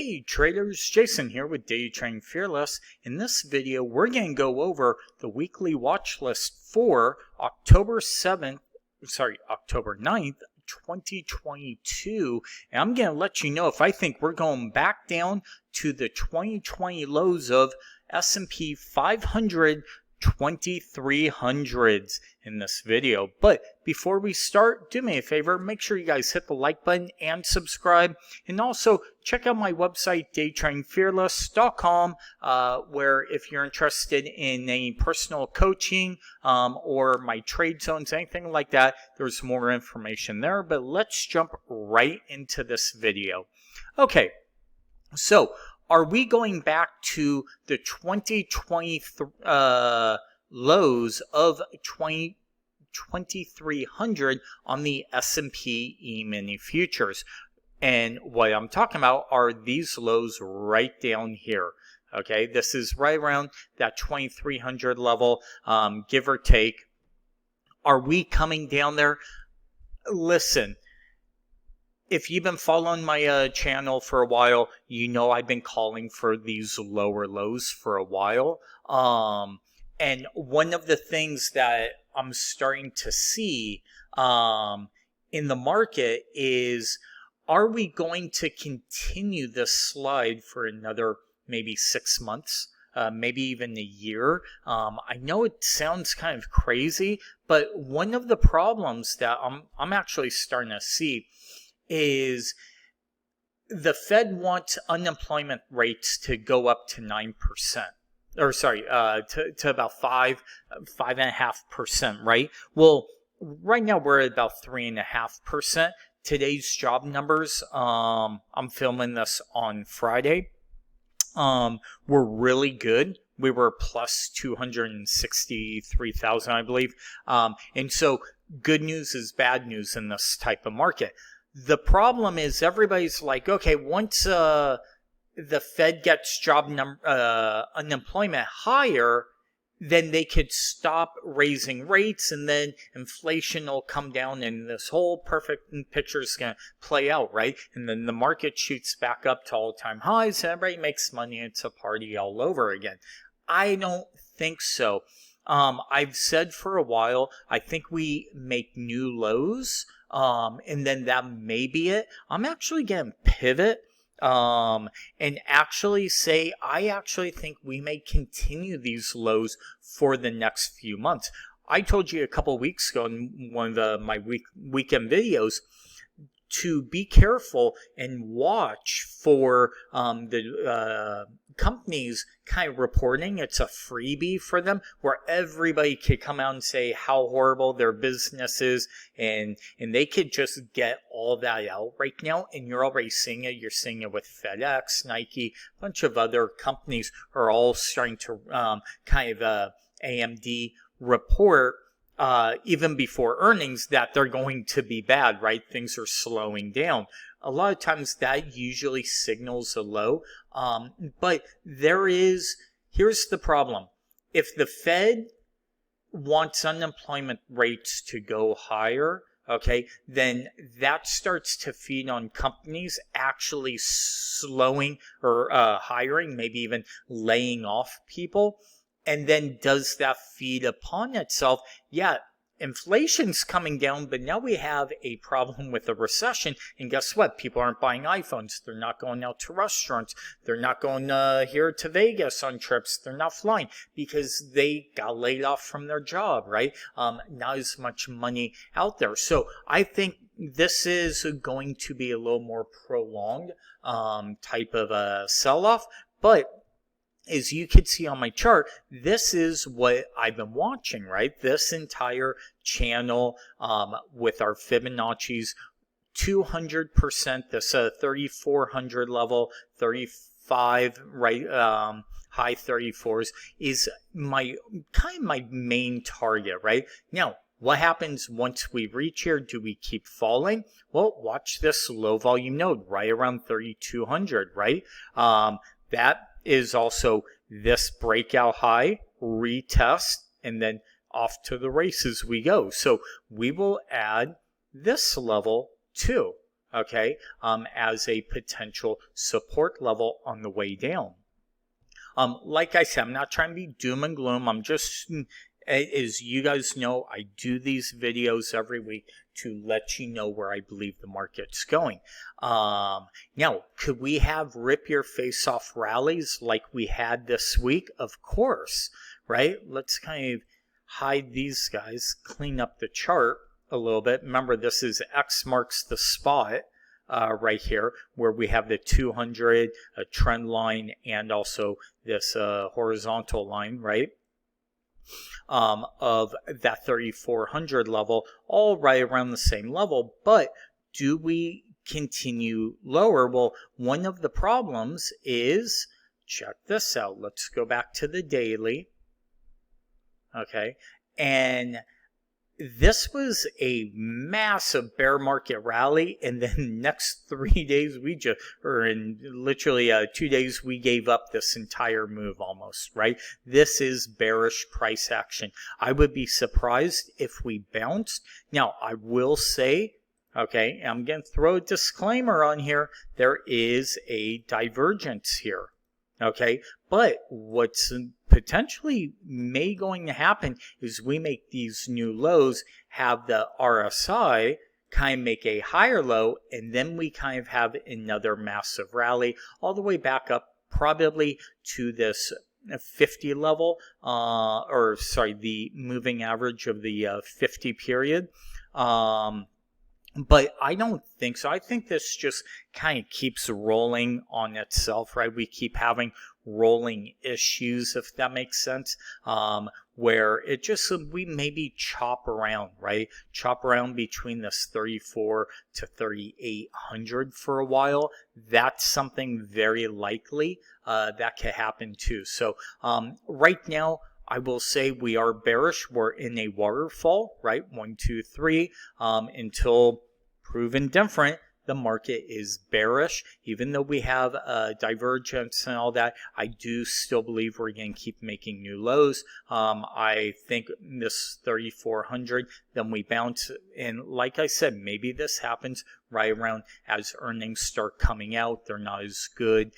Hey traders, Jason here with Day Trading Fearless. In this video, we're going to go over the weekly watch list for October 9th, 2022. And I'm going to let you know if I think we're going back down to the 2020 lows of S&P 500 2300s in this video. But before we start, do me a favor, make sure you guys hit the like button and subscribe, and also check out my website daytradingfearless.com, where if you're interested in any personal coaching or my trade zones, anything like that, there's more information there. But let's jump right into this video. Okay, so are we going back to the 2020 lows of 2300 on the S&P E-mini futures? And what I'm talking about are these lows right down here. Okay, this is right around that 2300 level, give or take. Are we coming down there? Listen, if you've been following my channel for a while, you know I've been calling for these lower lows for a while. And one of the things that I'm starting to see in the market is, are we going to continue this slide for another maybe 6 months? Maybe even a year. I know it sounds kind of crazy, but one of the problems that I'm actually starting to see is the Fed wants unemployment rates to go up to 9%, or sorry, to about 5.5%, right? Well, right now we're at about 3.5%. Today's job numbers, I'm filming this on Friday, were really good. We were plus 263,000, I believe. And so good news is bad news in this type of market. The problem is everybody's like, okay, once the Fed gets unemployment higher, then they could stop raising rates, and then inflation will come down, and this whole perfect picture is going to play out, right? And then the market shoots back up to all-time highs, and everybody makes money. It's a party all over again. I don't think so. I've said for a while, I think we make new lows, and then that may be it. I'm actually going to pivot and actually say I actually think we may continue these lows for the next few months. I told you a couple weeks ago in one of my weekend videos to be careful and watch for the companies kind of reporting. It's a freebie for them where everybody could come out and say how horrible their business is, and they could just get all that out right now, and you're already seeing it. You're seeing it with FedEx, Nike, a bunch of other companies are all starting to AMD report even before earnings that they're going to be bad, right? Things are slowing down. A lot of times that usually signals a low. But here's the problem. If the Fed wants unemployment rates to go higher, okay, then that starts to feed on companies actually slowing or hiring, maybe even laying off people. And then does that feed upon itself? Yeah, inflation's coming down, but now we have a problem with a recession. And guess what? People aren't buying iPhones. They're not going out to restaurants. They're not going here to Vegas on trips. They're not flying because they got laid off from their job, right? Not as much money out there. So I think this is going to be a little more prolonged type of a sell-off. But as you can see on my chart, this is what I've been watching, right? This entire channel with our Fibonacci's 200%, this 3,400 level, 35, right? High 34s is my main target, right? Now, what happens once we reach here? Do we keep falling? Well, watch this low volume node right around 3,200, right? That is also this breakout high, retest, and then off to the races we go. So we will add this level too. okay, as a potential support level on the way down. Like I said, I'm not trying to be doom and gloom. I'm just, as you guys know, I do these videos every week to let you know where I believe the market's going. Now, could we have rip your face off rallies like we had this week? Of course, right? Let's kind of hide these guys, clean up the chart a little bit. Remember, this is X marks the spot. Right here, where we have the 200 trend line and also this horizontal line, right, of that 3400 level, all right around the same level. But do we continue lower? Well, one of the problems is, check this out. Let's go back to the daily. Okay, and this was a massive bear market rally, and then next 3 days or in literally 2 days, we gave up this entire move almost, right? This is bearish price action. I would be surprised if we bounced. Now, I will say, okay, I'm going to throw a disclaimer on here. There is a divergence here. Okay, but what's potentially may going to happen is we make these new lows, have the RSI kind of make a higher low, and then we kind of have another massive rally all the way back up probably to this 50 level, or sorry, the moving average of the 50 period. But I don't think so. I think this just kind of keeps rolling on itself, right? We keep having rolling issues, if that makes sense, where it just, we maybe chop around, right? Chop around between this 34 to 3,800 for a while. That's something very likely that could happen too. So right now, I will say we are bearish. We're in a waterfall, right? 1, 2, 3, until proven different. The market is bearish. Even though we have divergence and all that, I do still believe we're going to keep making new lows. I think this 3,400, then we bounce. And like I said, maybe this happens right around as earnings start coming out. They're not as good,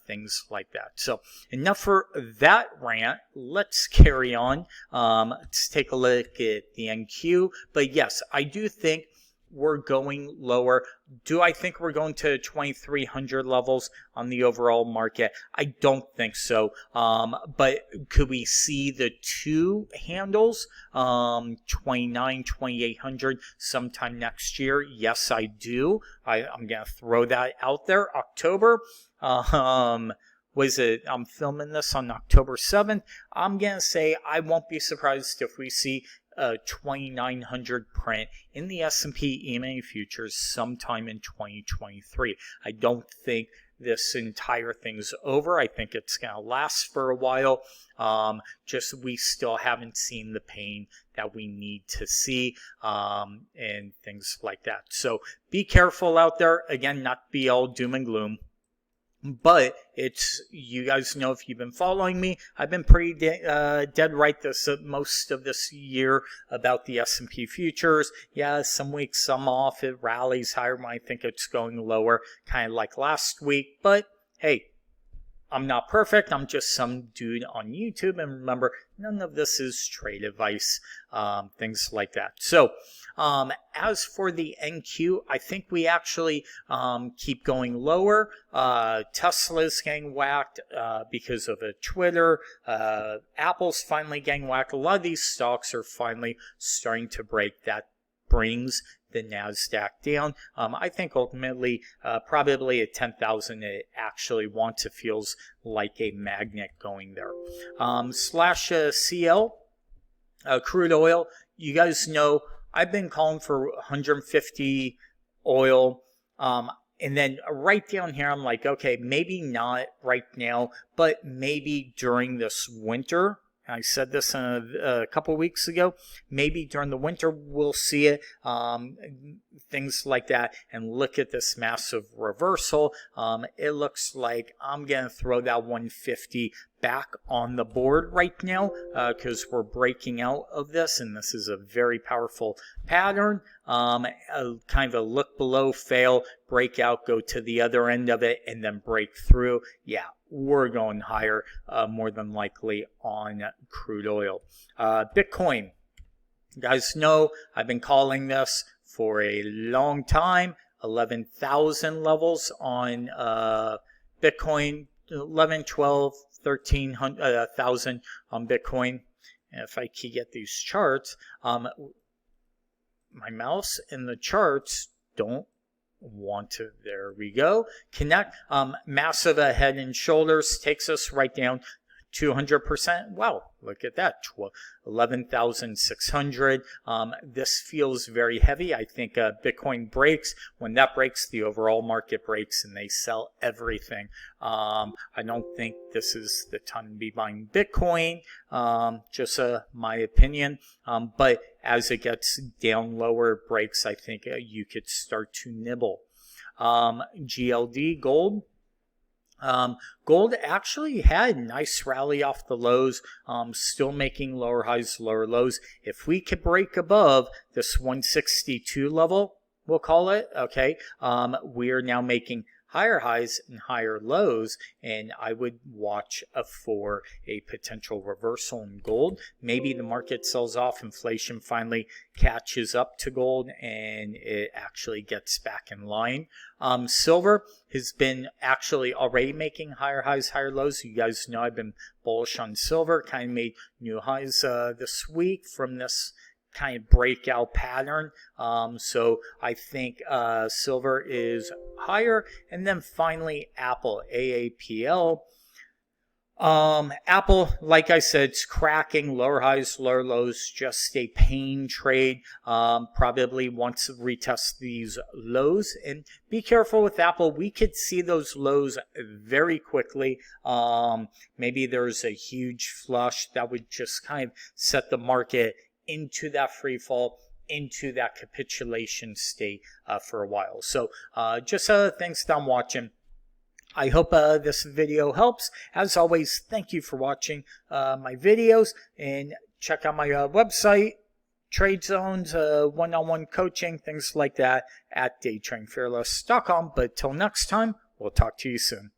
things like that. So enough for that rant. Let's carry on. Let's take a look at the NQ. But yes, I do think we're going lower. Do I think we're going to 2,300 levels on the overall market? I don't think so. But could we see the two handles, 29, 2,800 sometime next year? Yes, I do. I'm going to throw that out there. October. Was it? I'm filming this on October 7th. I'm going to say I won't be surprised if we see 2,900 print in the S&P Emini futures sometime in 2023. I don't think this entire thing's over. I think it's going to last for a while. Just we still haven't seen the pain that we need to see, and things like that. So be careful out there. Again, not be all doom and gloom. But it's, you guys know, if you've been following me, I've been pretty dead right most of this year about the S&P futures. Yeah, some weeks I'm off. It rallies higher when I think it's going lower, kind of like last week. But hey, I'm not perfect. I'm just some dude on YouTube. And remember, none of this is trade advice, things like that. So as for the NQ, I think we actually keep going lower. Tesla's getting whacked because of a Twitter. Apple's finally getting whacked. A lot of these stocks are finally starting to break. That brings the NASDAQ down. I think ultimately, probably at 10,000, it actually wants, it feels like a magnet going there. Slash CL, crude oil. You guys know I've been calling for 150 oil. And then right down here, I'm like, okay, maybe not right now, but maybe during this winter. I said this a couple weeks ago. Maybe during the winter we'll see it, things like that. And look at this massive reversal. It looks like I'm going to throw that 150 back on the board right now because we're breaking out of this, and this is a very powerful pattern. Kind of a look below, fail, break out, go to the other end of it, and then break through. Yeah, we're going higher more than likely on crude oil. Bitcoin. You guys know I've been calling this for a long time. 11,000 levels on Bitcoin, 11, 12, 13,000 on Bitcoin. And if I can get these charts, my mouse and the charts don't want to. There we go. Connect. Massive head and shoulders takes us right down 200%. Wow, look at that. 11,600. This feels very heavy. I think Bitcoin breaks. When that breaks, the overall market breaks and they sell everything. I don't think this is the time to be buying Bitcoin. Just my opinion. But as it gets down lower, breaks, I think you could start to nibble. GLD, gold. Gold actually had a nice rally off the lows, still making lower highs, lower lows. If we could break above this 162 level, we'll call it, okay, we are now making higher highs and higher lows, and I would watch for a potential reversal in gold. Maybe the market sells off, inflation finally catches up to gold, and it actually gets back in line. Silver has been actually already making higher highs, higher lows. You guys know I've been bullish on silver, kind of made new highs this week from this kind of breakout pattern. So I think silver is higher. And then finally, Apple, AAPL. Apple, like I said, it's cracking, lower highs, lower lows, just a pain trade. Probably wants to retest these lows, and be careful with Apple. We could see those lows very quickly. Maybe there's a huge flush that would just kind of set the market into that free fall, into that capitulation state for a while. So just thanks that I'm watching. I hope this video helps. As always, thank you for watching my videos, and check out my website, trade zones, one-on-one coaching, things like that at daytradingfearless.com. But till next time, we'll talk to you soon.